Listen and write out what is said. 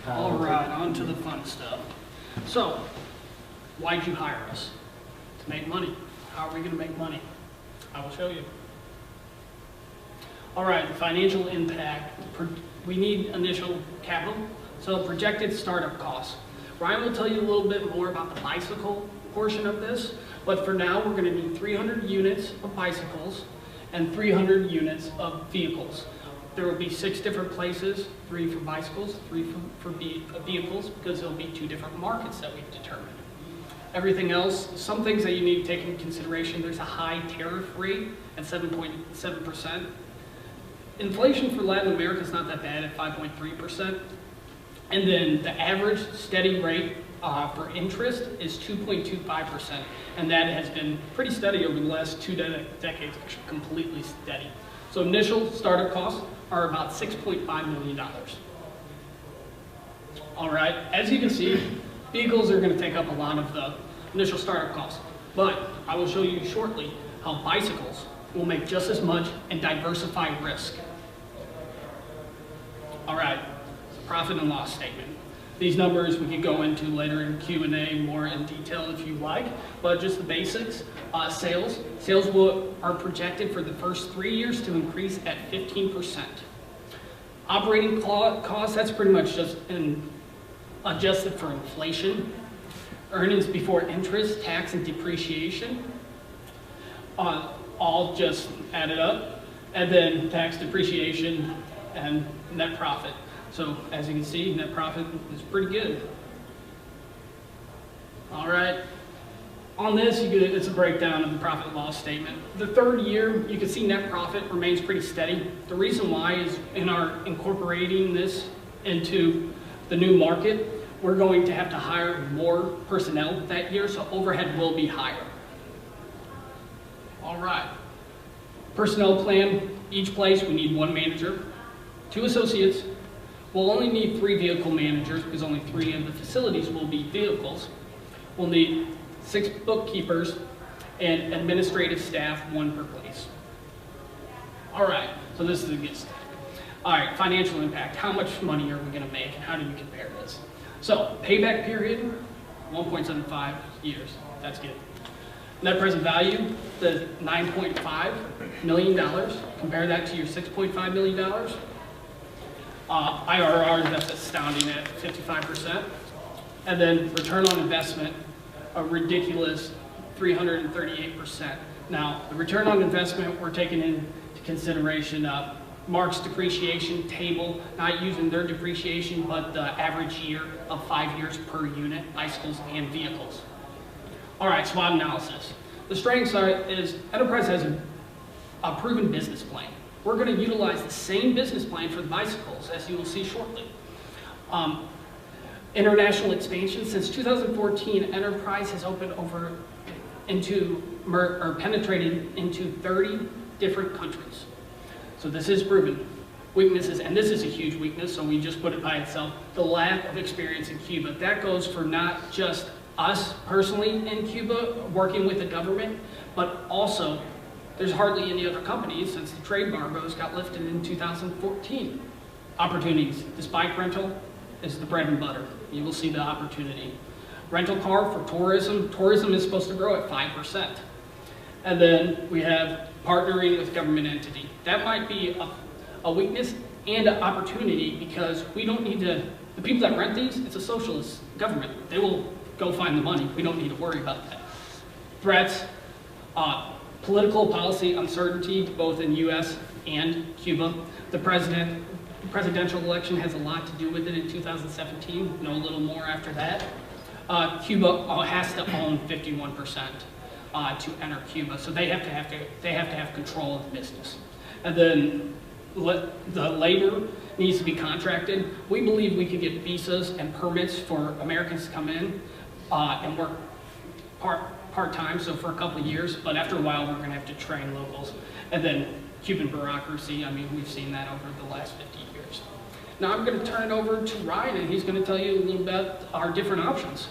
All right, on to the fun stuff. So, why'd you hire us? To make money. How are we going to make money? I will show you. All right, financial impact. We need initial capital, so projected startup costs. Ryan will tell you a little bit more about the bicycle portion of this, but for now we're going to need 300 units of bicycles and 300 units of vehicles. There will be 6 different places, 3 for bicycles, 3 for vehicles, because there'll be 2 different markets that we've determined. Everything else, some things that you need to take into consideration, there's a high tariff rate at 7.7%. Inflation for Latin America is not that bad at 5.3%. And then the average steady rate for interest is 2.25%. And that has been pretty steady over the last 2 decades, actually completely steady. So initial startup costs are about $6.5 million. All right, as you can see, vehicles are going to take up a lot of the initial startup costs. But I will show you shortly how bicycles will make just as much and diversify risk. All right, so profit and loss statement. These numbers we could go into later in Q&A more in detail if you like, but just the basics. Sales are projected for the first 3 years to increase at 15%. Operating costs, that's pretty much just adjusted for inflation. Earnings before interest, tax, and depreciation, all just added up. And then tax, depreciation, and net profit. So as you can see, net profit is pretty good. All right. On this, it's a breakdown of the profit and loss statement. The 3rd year, you can see net profit remains pretty steady. The reason why is in our incorporating this into the new market, we're going to have to hire more personnel that year, so overhead will be higher. All right. Personnel plan, each place we need 1 manager, 2 associates. We'll only need 3 vehicle managers because only 3 of the facilities will be vehicles. We'll need 6 bookkeepers and administrative staff, 1 per place. All right, so this is a good step. All right, financial impact. How much money are we going to make and how do we compare this? So, payback period, 1.75 years. That's good. Net present value, the $9.5 million. Compare that to your $6.5 million. IRR, that's astounding at 55%. And then return on investment, a ridiculous 338%. Now, the return on investment, we're taking into consideration Mark's depreciation table, not using their depreciation, but the average year of 5 years per unit, bicycles and vehicles. All right, SWOT analysis. The strengths is Enterprise has a proven business plan. We're going to utilize the same business plan for the bicycles, as you will see shortly. International expansion. Since 2014, Enterprise has opened penetrated into 30 different countries. So this is proven. Weaknesses, and this is a huge weakness, so we just put it by itself, the lack of experience in Cuba. That goes for not just us personally in Cuba working with the government, but also there's hardly any other companies since the trade embargoes got lifted in 2014. Opportunities. This bike rental is the bread and butter. You will see the opportunity. Rental car for tourism. Tourism is supposed to grow at 5%. And then we have partnering with government entity. That might be a weakness and an opportunity because we don't need to, the people that rent these, it's a socialist government. They will go find the money. We don't need to worry about that. Threats. Political policy uncertainty, both in U.S. and Cuba. The presidential election has a lot to do with it in 2017. Know a little more after that. Cuba has to own 51% to enter Cuba, so they have to have control of the business. And then the labor needs to be contracted. We believe we could get visas and permits for Americans to come in and work part-time, so for a couple of years, but after a while we're going to have to train locals. And then Cuban bureaucracy, I mean, we've seen that over the last 50 years. Now I'm going to turn it over to Ryan, and he's going to tell you a little about our different options.